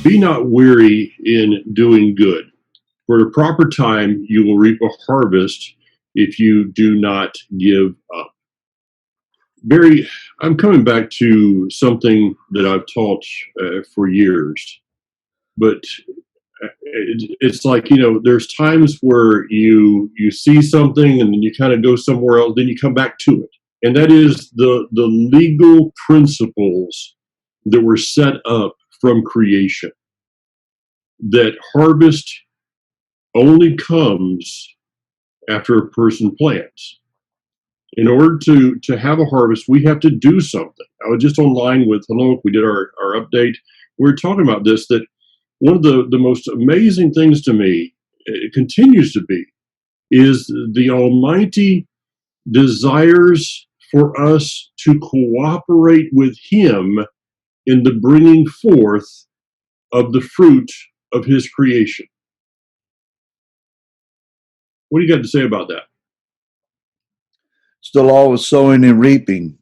Be not weary in doing good. For the proper time, you will reap a harvest if you do not give up. Barry, I'm coming back to something that I've taught for years, but it's like, there's times where you see something and then you kind of go somewhere else, then you come back to it, and that is the legal principles that were set up from creation, that harvest only comes after a person plants. In order to have a harvest, we have to do something. I was just online with Hello, we did our update. We were talking about this, that one of the most amazing things to me, it continues to be, is the Almighty desires for us to cooperate with Him in the bringing forth of the fruit of His creation. What do you got to say about that? Still always sowing and reaping.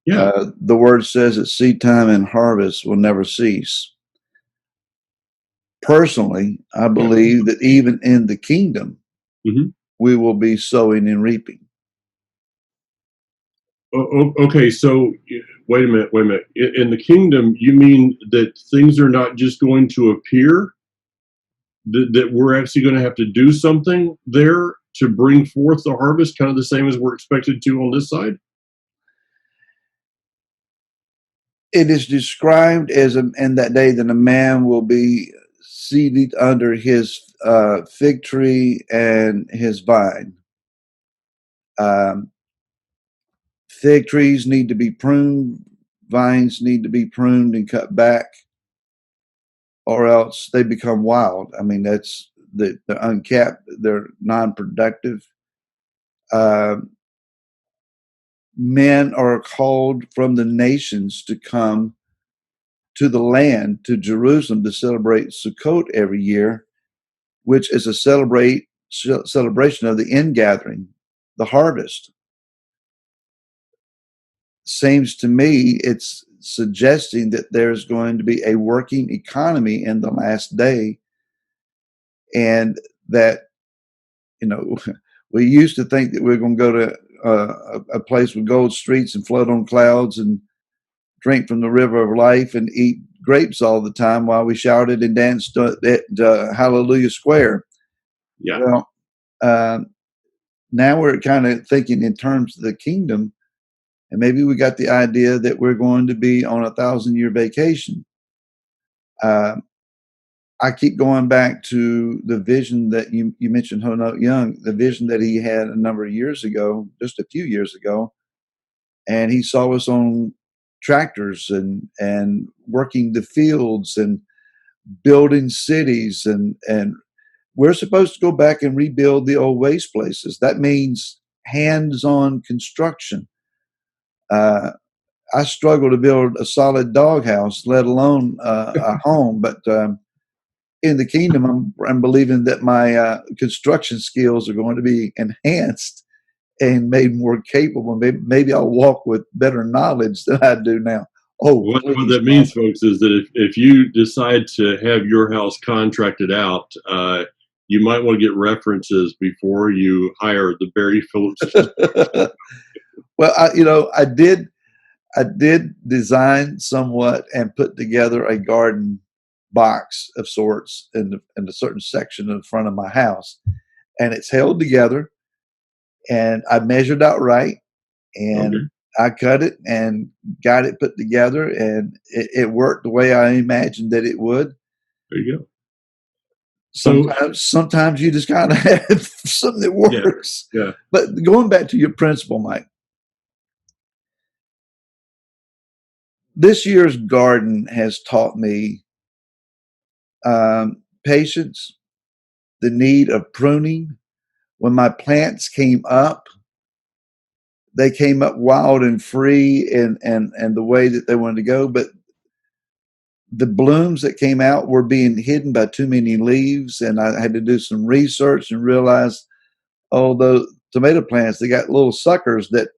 Yeah. The word says that seed time and harvest will never cease. Personally, I believe that even in the kingdom, we will be sowing and reaping. Okay, so wait a minute. In the kingdom, you mean that things are not just going to appear, that we're actually going to have to do something there to bring forth the harvest, kind of the same as we're expected to on this side? It is described as in that day that a man will be seated under his fig tree and his vine. Fig trees need to be pruned, vines need to be pruned and cut back, or else they become wild. I mean, they're uncapped, they're non-productive. Men are called from the nations to come to the land, to Jerusalem, to celebrate Sukkot every year, which is a celebration of the ingathering, the harvest. Seems to me it's suggesting that there's going to be a working economy in the last day, and that, we used to think that we're going to go to a place with gold streets and float on clouds and drink from the river of life and eat grapes all the time while we shouted and danced at Hallelujah Square. Yeah. Well, now we're kind of thinking in terms of the kingdom, and maybe we got the idea that we're going to be on a 1,000-year vacation. I keep going back to the vision that you mentioned, Hono Young, the vision that he had a number of years ago, just a few years ago, and he saw us on tractors and working the fields and building cities, and we're supposed to go back and rebuild the old waste places. That means hands-on construction. I struggle to build a solid doghouse, let alone a home. But in the kingdom, I'm believing that my construction skills are going to be enhanced and made more capable. Maybe I'll walk with better knowledge than I do now. What that means, folks, is that if you decide to have your house contracted out, you might want to get references before you hire the Barry Phillips. Well, I did design somewhat and put together a garden box of sorts in a certain section in front of my house, and it's held together, and I measured out right, and I cut it and got it put together, and it worked the way I imagined that it would. There you go. Sometimes you just gotta have something that works. Yeah. But going back to your principle, Mike, this year's garden has taught me patience, the need of pruning. When my plants came up, they came up wild and free and the way that they wanted to go, but the blooms that came out were being hidden by too many leaves, and I had to do some research and realize, those tomato plants, they got little suckers that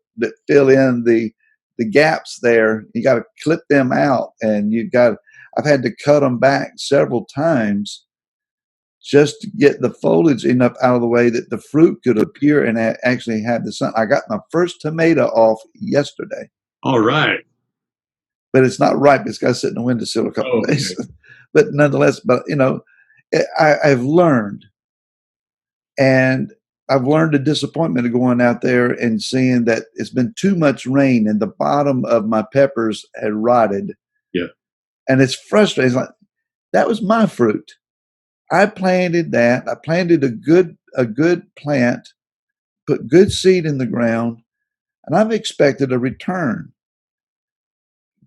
fill in the gaps there. You got to clip them out, and I've had to cut them back several times just to get the foliage enough out of the way that the fruit could appear and actually have the sun. I got my first tomato off yesterday, All right. but it's not ripe. It's got to sit in the windowsill a couple Oh, of days. okay. But nonetheless, I've learned, and I've learned the disappointment of going out there and seeing that it's been too much rain and the bottom of my peppers had rotted. Yeah. And it's frustrating. It's like, that was my fruit. I planted that. I planted a good plant, put good seed in the ground, and I've expected a return.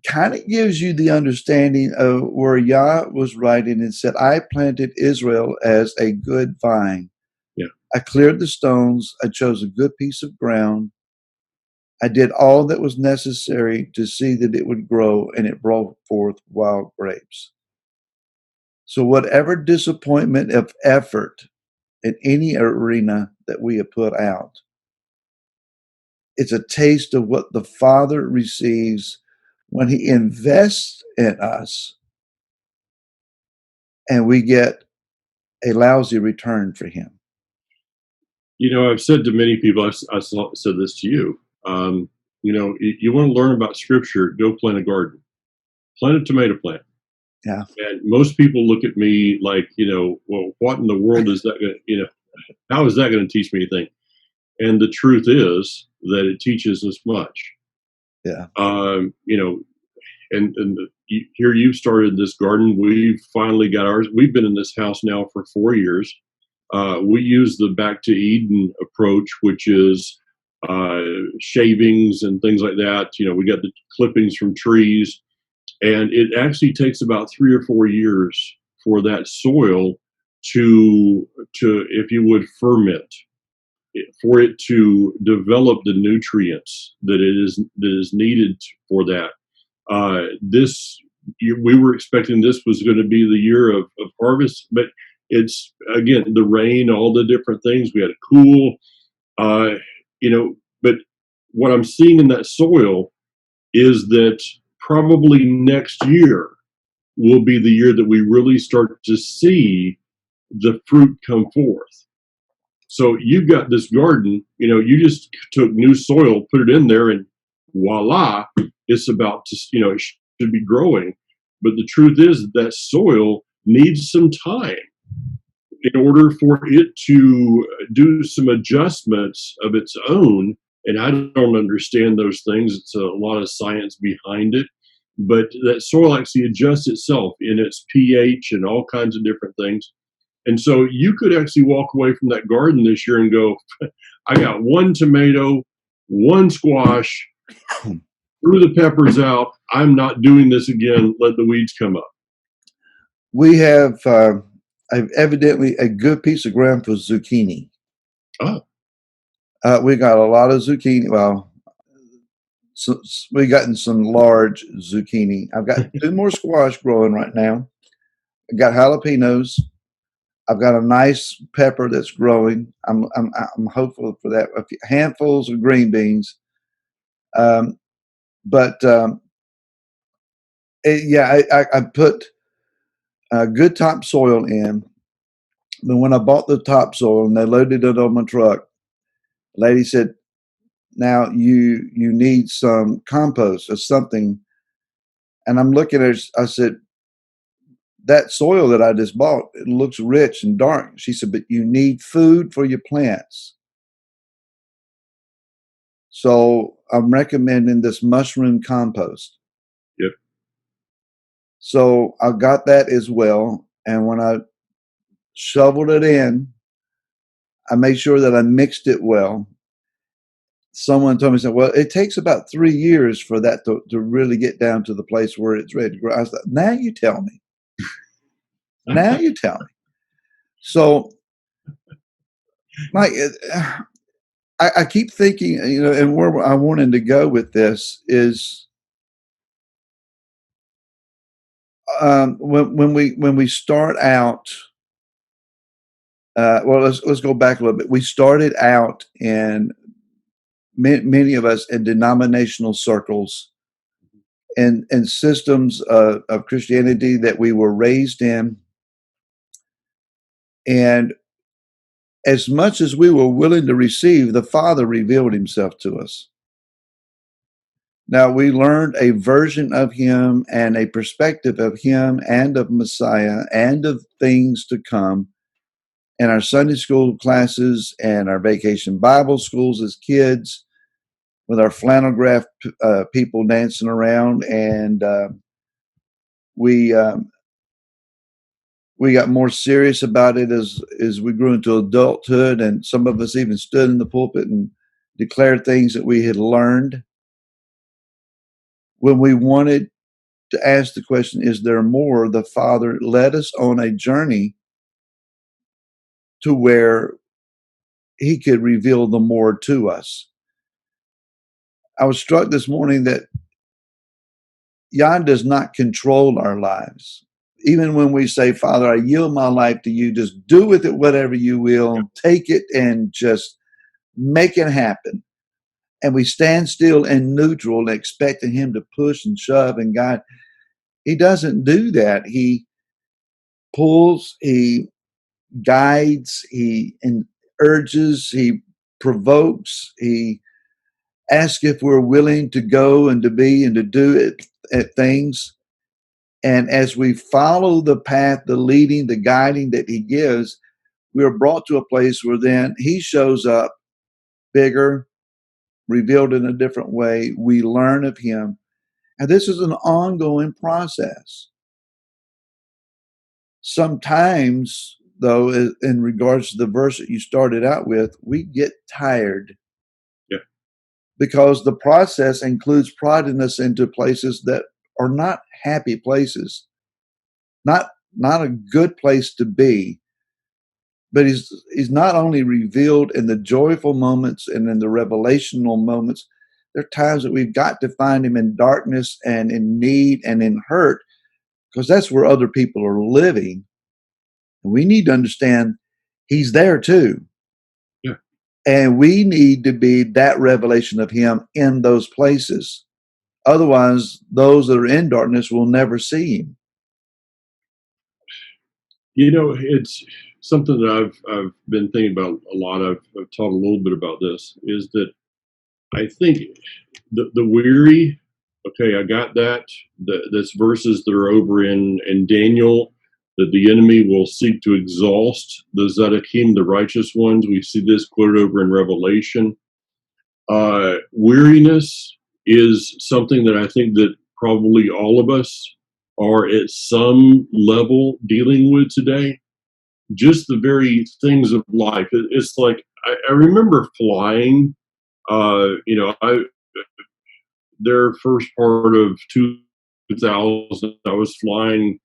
Kind of gives you the understanding of where Yah was writing and said, I planted Israel as a good vine. Yeah. I cleared the stones. I chose a good piece of ground. I did all that was necessary to see that it would grow, and it brought forth wild grapes. So whatever disappointment of effort in any arena that we have put out, it's a taste of what the Father receives when he invests in us and we get a lousy return for him. I've said to many people, I've said this to you. You want to learn about Scripture, go plant a garden, plant a tomato plant. Yeah. And most people look at me like, well, what in the world is that going to, how is that going to teach me anything? And the truth is that it teaches us much. Yeah. Here you've started this garden. We've finally got ours. We've been in this house now for 4 years. We use the back to Eden approach, which is shavings and things like that. We got the clippings from trees, and it actually takes about 3 or 4 years for that soil to if you would ferment, for it to develop the nutrients that is needed for that. We were expecting this was going to be the year of harvest, but it's, again, the rain, all the different things. We had a cool, but what I'm seeing in that soil is that probably next year will be the year that we really start to see the fruit come forth. So you've got this garden, you just took new soil, put it in there, and voila, it's about to, it should be growing. But the truth is that soil needs some time in order for it to do some adjustments of its own. And I don't understand those things. It's a lot of science behind it. But that soil actually adjusts itself in its pH and all kinds of different things. And so you could actually walk away from that garden this year and go, I got one tomato, one squash, threw the peppers out. I'm not doing this again. Let the weeds come up. We have evidently a good piece of ground for zucchini. Oh. We got a lot of zucchini. Well, we gotten some large zucchini. I've got 2 more squash growing right now. I got jalapenos. I've got a nice pepper that's growing. I'm hopeful for that. A few handfuls of green beans. I put good topsoil in. But when I bought the topsoil and they loaded it on my truck, the lady said, now you need some compost or something. And I'm looking at it, I said, that soil that I just bought, it looks rich and dark. She said, but you need food for your plants. So I'm recommending this mushroom compost. Yep. So I got that as well. And when I shoveled it in, I made sure that I mixed it well. Someone told me, said, well, it takes about 3 years for that to really get down to the place where it's ready to grow. I was like, now you tell me. Now you tell me. So, Mike, I keep thinking, and where I wanted to go with this is when we start out. Let's go back a little bit. We started out in many of us in denominational circles, and systems of Christianity that we were raised in. And as much as we were willing to receive, the Father revealed himself to us. Now, we learned a version of him and a perspective of him and of Messiah and of things to come in our Sunday school classes and our vacation Bible schools as kids with our flannel graph people dancing around. And we we got more serious about it as we grew into adulthood, and some of us even stood in the pulpit and declared things that we had learned. When we wanted to ask the question, is there more? The Father led us on a journey to where he could reveal the more to us. I was struck this morning that Yah does not control our lives. Even when we say, Father, I yield my life to you, just do with it whatever you will, take it and just make it happen. And we stand still in neutral, expecting him to push and shove and guide. He doesn't do that. He pulls, he guides, he urges, he provokes, he asks if we're willing to go and to be and to do it at things. And as we follow the path, the leading, the guiding that he gives, we are brought to a place where then he shows up bigger, revealed in a different way. We learn of him. And this is an ongoing process. Sometimes, though, in regards to the verse that you started out with, we get tired. Yeah. Because the process includes prodding us into places that are not happy places, not a good place to be. But he's not only revealed in the joyful moments and in the revelational moments. There are times that we've got to find him in darkness and in need and in hurt, because that's where other people are living. And we need to understand he's there too. Yeah. And we need to be that revelation of him in those places. Otherwise, those that are in darkness will never see him. You know, it's something that I've been thinking about a lot. I've taught a little bit about this. Is that I think the weary. Okay, I got that. That's verses that are over in Daniel, that the enemy will seek to exhaust the Zedekim, the righteous ones. We see this quoted over in Revelation. Weariness is something that I think that probably all of us are at some level dealing with today. Just the very things of life. It's like I remember flying. I their first part of 2000, I was flying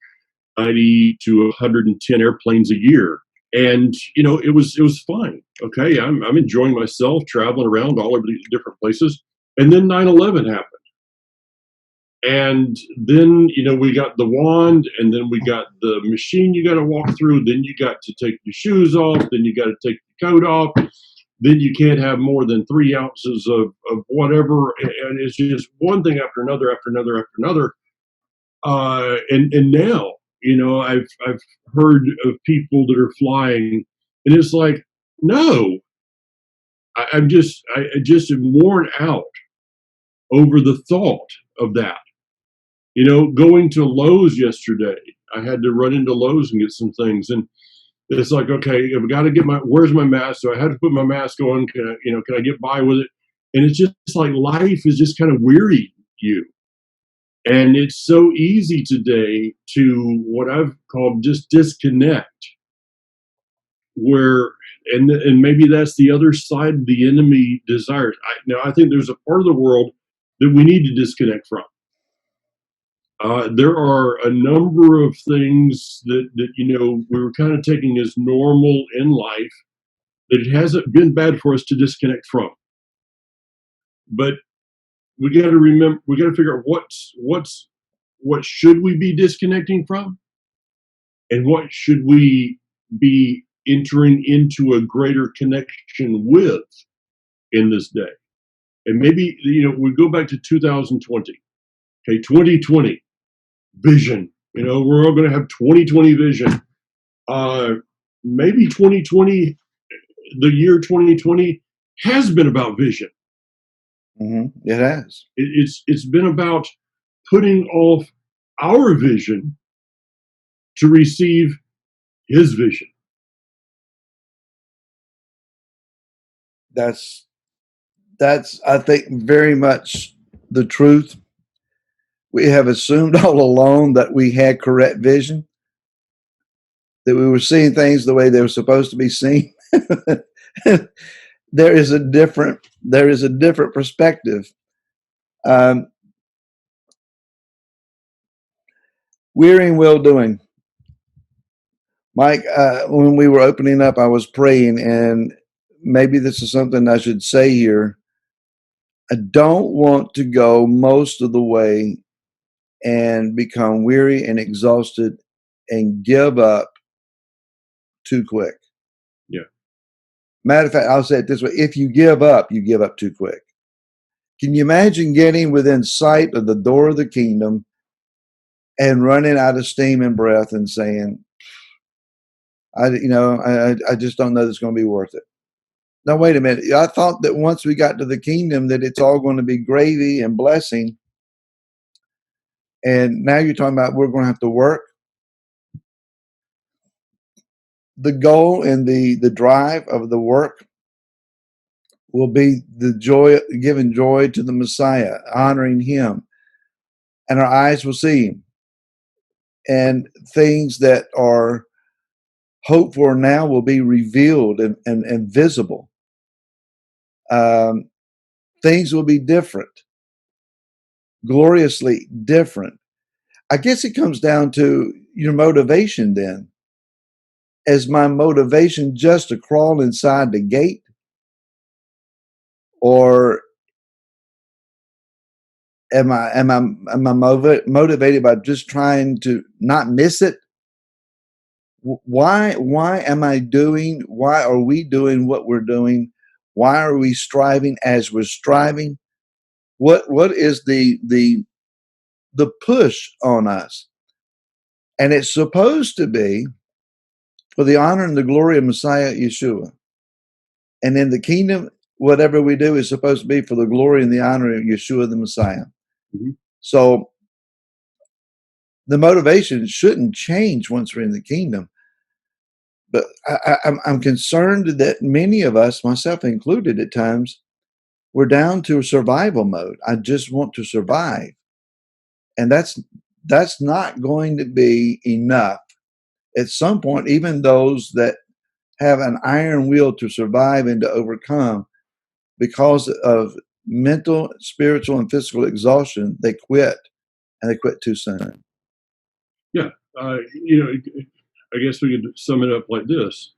90 to 110 airplanes a year. And it was fine. Okay, I'm enjoying myself traveling around all over these different places. And then 9/11 happened. And then we got the wand, and then we got the machine you got to walk through. Then you got to take your shoes off. Then you got to take the coat off. Then you can't have more than 3 ounces of whatever. And it's just one thing after another, after another, after another. And now, I've heard of people that are flying, and it's like, no, I just am worn out over the thought of that. Going to Lowe's yesterday, I had to run into Lowe's and get some things, and it's like, okay, I've got to get where's my mask? So I had to put my mask on. Can I get by with it? And it's just like life is just kind of weary you. And it's so easy today to what I've called just disconnect, where and maybe that's the other side the enemy desires. Now I think there's a part of the world that we need to disconnect from. There are a number of things that we were kind of taking as normal in life that it hasn't been bad for us to disconnect from. But we got to remember, we got to figure out what should we be disconnecting from, and what should we be entering into a greater connection with in this day. And maybe we go back to 2020. Okay, 2020 vision. We're all going to have 2020 vision. Maybe 2020, the year 2020, has been about vision. It has. It's been about putting off our vision to receive His vision. That's I think very much the truth. We have assumed all along that we had correct vision, that we were seeing things the way they were supposed to be seen. There is a different perspective. Um, Wearing, well doing. Mike, when we were opening up, I was praying, and maybe this is something I should say here. I don't want to go most of the way and become weary and exhausted and give up too quick. Yeah. Matter of fact, I'll say it this way: if you give up too quick. Can you imagine getting within sight of the door of the kingdom and running out of steam and breath and saying, I just don't know that it's going to be worth it. Now, wait a minute. I thought that once we got to the kingdom that it's all going to be gravy and blessing. And now you're talking about we're going to have to work. The goal and the drive of the work will be the joy, giving joy to the Messiah, honoring him. And our eyes will see him. And things that are hoped for now will be revealed and visible. Things will be different, gloriously different. I guess it comes down to your motivation then. Is my motivation just to crawl inside the gate? Or am I motivated by just trying to not miss it? Why are we doing what we're doing? Why are we striving as we're striving? What is the push on us? And it's supposed to be for the honor and the glory of Messiah Yeshua. And in the kingdom, whatever we do is supposed to be for the glory and the honor of Yeshua the Messiah. Mm-hmm. So the motivation shouldn't change once we're in the kingdom. But I'm concerned that many of us, myself included at times, we're down to survival mode. I just want to survive. And that's not going to be enough. At some point, even those that have an iron will to survive and to overcome, because of mental, spiritual, and physical exhaustion, they quit, and they quit too soon. Yeah. I guess we could sum it up like this.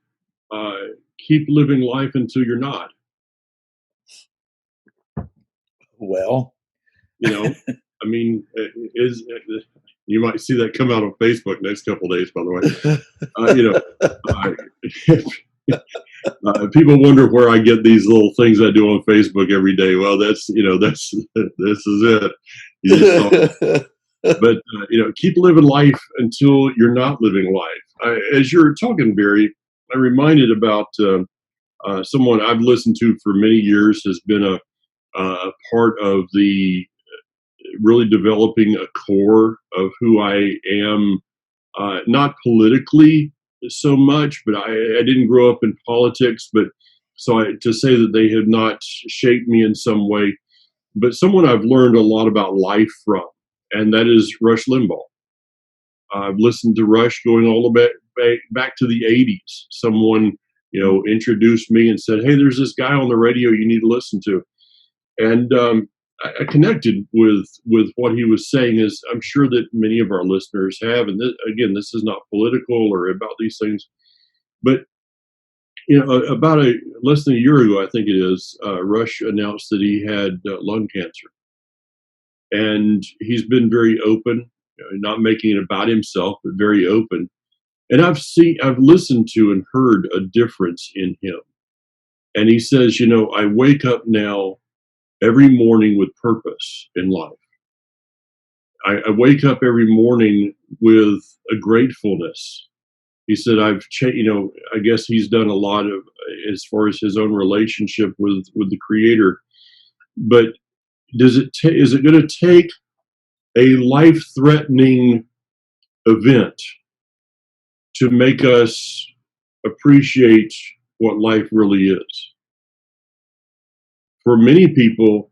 Keep living life until you're not. Well, I mean, you might see that come out on Facebook next couple of days, by the way. People wonder where I get these little things I do on Facebook every day. Well, that's this is it. You just but keep living life until you're not living life. As you're talking, Barry, I'm reminded about someone I've listened to for many years, has been a part of the really developing a core of who I am, not politically so much, but I didn't grow up in politics, but to say that they have not shaped me in some way, but someone I've learned a lot about life from, and that is Rush Limbaugh. I've listened to Rush going all the way back to the 80s. Someone, introduced me and said, "Hey, there's this guy on the radio you need to listen to." And I connected with what he was saying, as I'm sure that many of our listeners have. And this is not political or about these things, but about less than a year ago, I think it is, Rush announced that he had lung cancer, and he's been very open, not making it about himself, but very open. And I've listened to and heard a difference in him. And he says, I wake up now every morning with purpose in life. I wake up every morning with a gratefulness. He said, I've changed, I guess he's done a lot of, as far as his own relationship with the creator. But is it going to take a life threatening event to make us appreciate what life really is? For many people,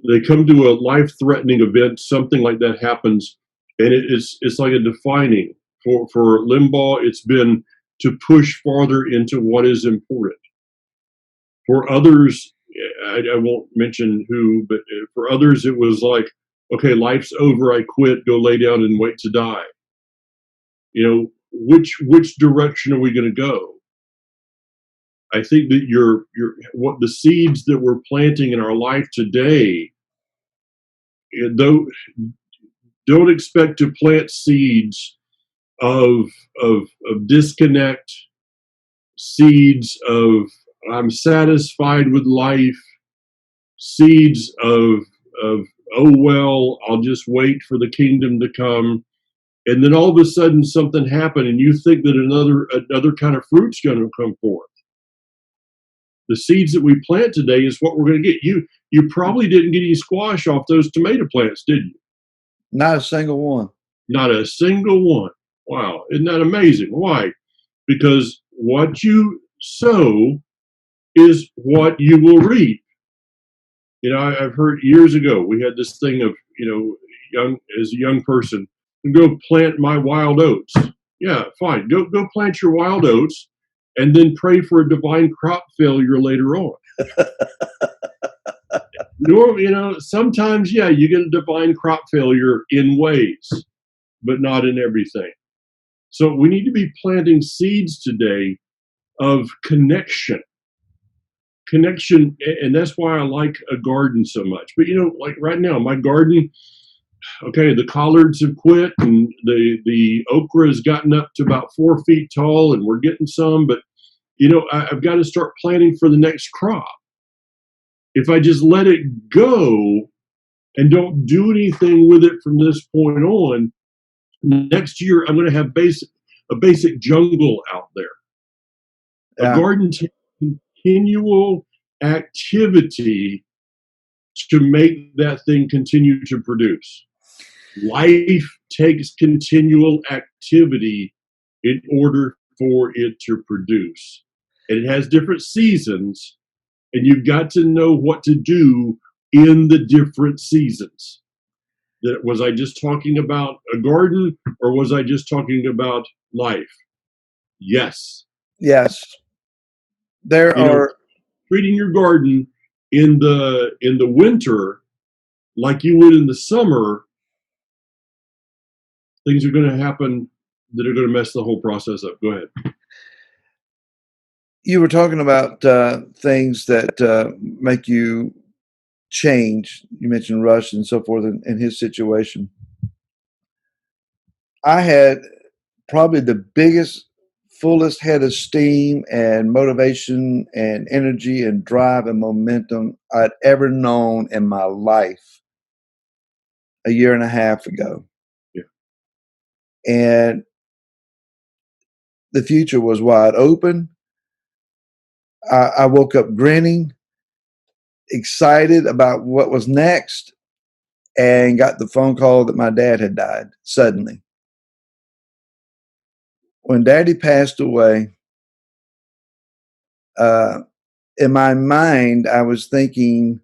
they come to a life threatening event, something like that happens, and it's like a defining. For Limbaugh, it's been to push farther into what is important. For others, I won't mention who, but for others, it was like, okay, life's over, I quit, go lay down and wait to die. Which direction are we going to go? I think that what the seeds that we're planting in our life today, though, don't expect to plant seeds of of disconnect, seeds of I'm satisfied with life, seeds of oh well, I'll just wait for the kingdom to come, and then all of a sudden something happened, and you think that another kind of fruit's going to come forth. The seeds that we plant today is what we're going to get. You probably didn't get any squash off those tomato plants, did you? Not a single one. Not a single one. Wow, isn't that amazing? Why? Because what you sow is what you will reap. I've heard years ago, we had this thing of, as a young person, go plant my wild oats. Yeah, fine. Go plant your wild oats and then pray for a divine crop failure later on. Sometimes, yeah, you get a divine crop failure in ways, but not in everything. So we need to be planting seeds today of connection. Connection, and that's why I like a garden so much. But like right now, my garden, okay, the collards have quit, and the okra has gotten up to about 4 feet tall, and we're getting some. But I've got to start planting for the next crop. If I just let it go and don't do anything with it from this point on, next year I'm going to have a basic jungle out there. A Yeah. garden takes continual activity to make that thing continue to produce. Life takes continual activity in order for it to produce. And it has different seasons, and you've got to know what to do in the different seasons. Was I just talking about a garden, or was I just talking about life? Yes. Yes. There You know, are. treating your garden in the winter like you would in the summer, things are going to happen that are going to mess the whole process up. Go ahead. You were talking about things that make you change. You mentioned Rush and so forth in his situation. I had probably the biggest, fullest head of steam and motivation and energy and drive and momentum I'd ever known in my life a year and a half ago. Yeah. And the future was wide open. I woke up grinning, excited about what was next, and got the phone call that my dad had died suddenly. When Daddy passed away, in my mind, I was thinking,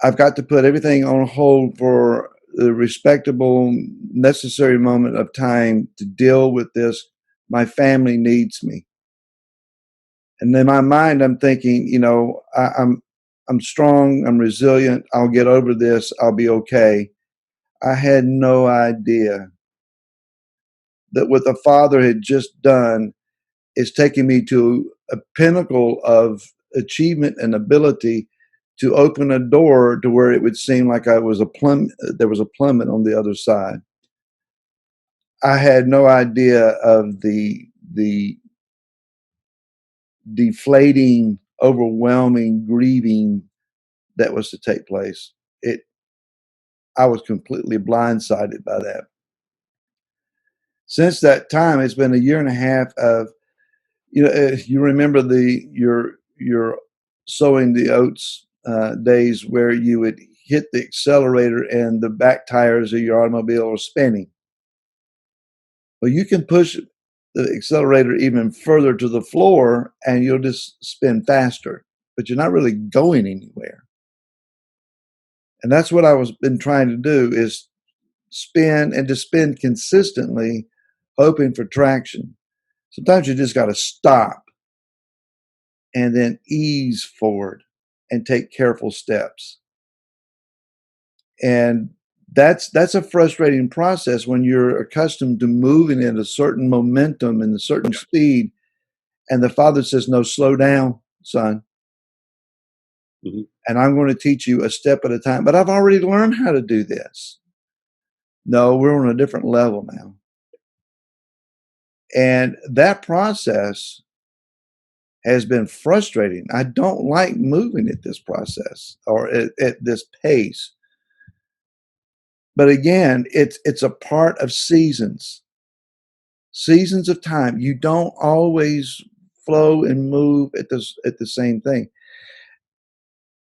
I've got to put everything on hold for the respectable, necessary moment of time to deal with this. My family needs me. And in my mind, I'm thinking, I'm strong, I'm resilient, I'll get over this, I'll be okay. I had no idea that what the Father had just done is taking me to a pinnacle of achievement and ability to open a door to where it would seem like there was a plummet on the other side. I had no idea of the deflating, overwhelming grieving that was to take place. I was completely blindsided by that. Since that time, it's been a year and a half of, you remember your sowing the oats days where you would hit the accelerator and the back tires of your automobile are spinning. Well, you can push the accelerator even further to the floor and you'll just spin faster, but you're not really going anywhere. And that's what I was been trying to do is spin and to spin consistently, hoping for traction. Sometimes you just got to stop and then ease forward and take careful steps. And that's a frustrating process when you're accustomed to moving at a certain momentum and a certain speed. And the father says, no, slow down, son. Mhm. And I'm going to teach you a step at a time. But I've already learned how to do this. No, we're on a different level now. And that process has been frustrating. I don't like moving at this process or at this pace. But again, it's a part of seasons of time. You don't always flow and move at the same thing.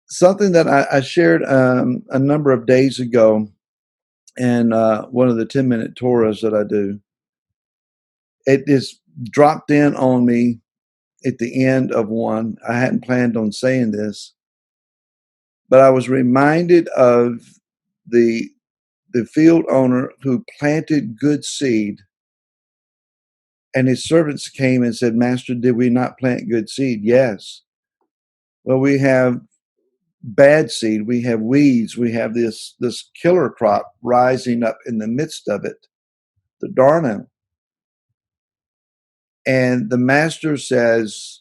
Something that I shared a number of days ago in one of the 10-minute Torahs that I do. It just dropped in on me at the end of one. I hadn't planned on saying this, but I was reminded of the the field owner who planted good seed, and his servants came and said, Master, did we not plant good seed? Yes. Well, we have bad seed, we have weeds, we have this killer crop rising up in the midst of it, the darnel. And the master says,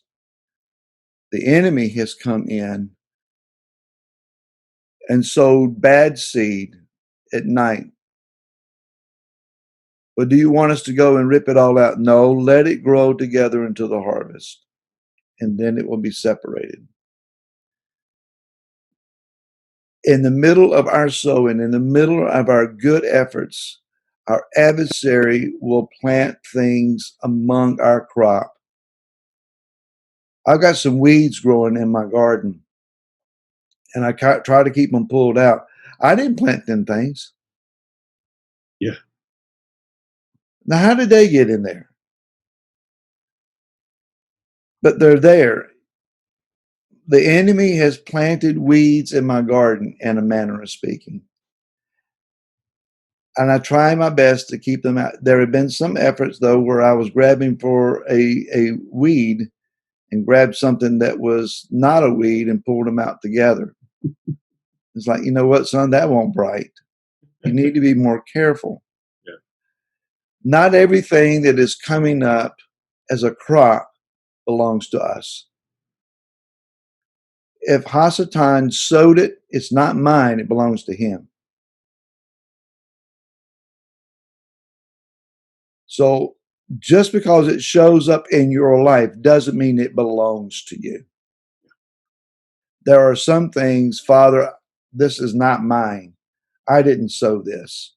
the enemy has come in and sowed bad seed at night. But do you want us to go and rip it all out? No, let it grow together until the harvest, and then it will be separated. In the middle of our sowing, in the middle of our good efforts, our adversary will plant things among our crop. I've got some weeds growing in my garden, and I try to keep them pulled out. I didn't plant them things. Yeah. Now, how did they get in there? But they're there. The enemy has planted weeds in my garden, in a manner of speaking. And I try my best to keep them out. There have been some efforts, though, where I was grabbing for a weed and grabbed something that was not a weed and pulled them out together. It's like, you know what, son, that won't bright. You need to be more careful. Yeah. Not everything that is coming up as a crop belongs to us. If Hasatan sowed it, it's not mine, it belongs to him. So just because it shows up in your life doesn't mean it belongs to you. There are some things, Father, this is not mine. I didn't sow this.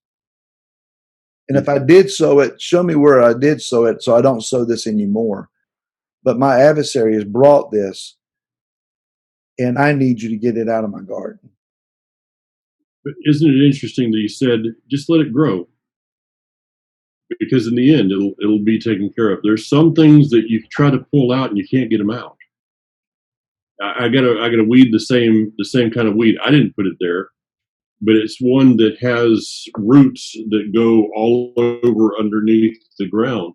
And if I did sow it, show me where I did sow it so I don't sow this anymore. But my adversary has brought this, and I need you to get it out of my garden. But isn't it interesting that you said just let it grow? Because in the end, it'll be taken care of. There's some things that you try to pull out and you can't get them out. I got a weed, the same kind of weed. I didn't put it there, but it's one that has roots that go all over underneath the ground.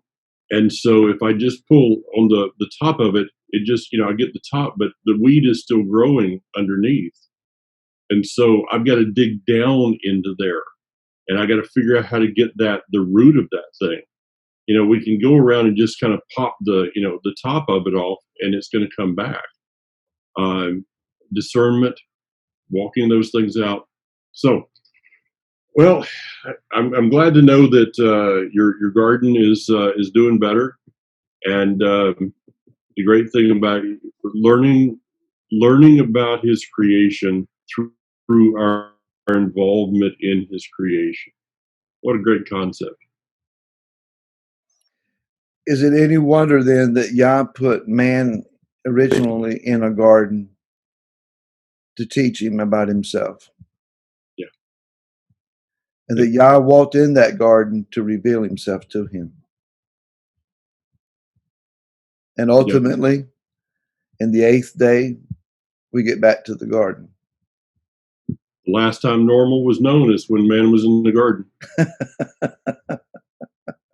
And so if I just pull on the top of it, it just, I get the top, but the weed is still growing underneath. And so I've got to dig down into there, and I got to figure out how to get the root of that thing. We can go around and just kind of pop the top of it off, and it's going to come back. Discernment, walking those things out. So, well, I'm glad to know that your garden is doing better, and the great thing about learning about His creation through our involvement in his creation. What a great concept. Is it any wonder then that Yah put man originally in a garden to teach him about himself? Yeah. And that Yah walked in that garden to reveal himself to him. And ultimately, in the 8th day, we get back to the garden. The last time normal was known is when man was in the garden.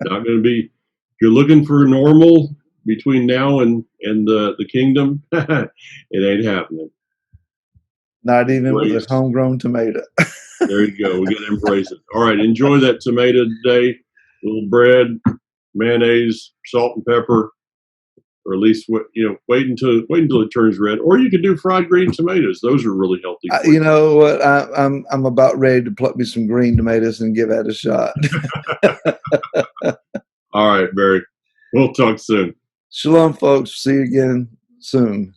Not going to be. If you're looking for normal between now and the kingdom, it ain't happening. Not even with a homegrown tomato. There you go. We got to embrace it. All right. Enjoy that tomato today. A little bread, mayonnaise, salt and pepper, or at least wait until it turns red. Or you can do fried green tomatoes. Those are really healthy. You know what? I'm about ready to pluck me some green tomatoes and give that a shot. All right, Barry. We'll talk soon. Shalom, folks. See you again soon.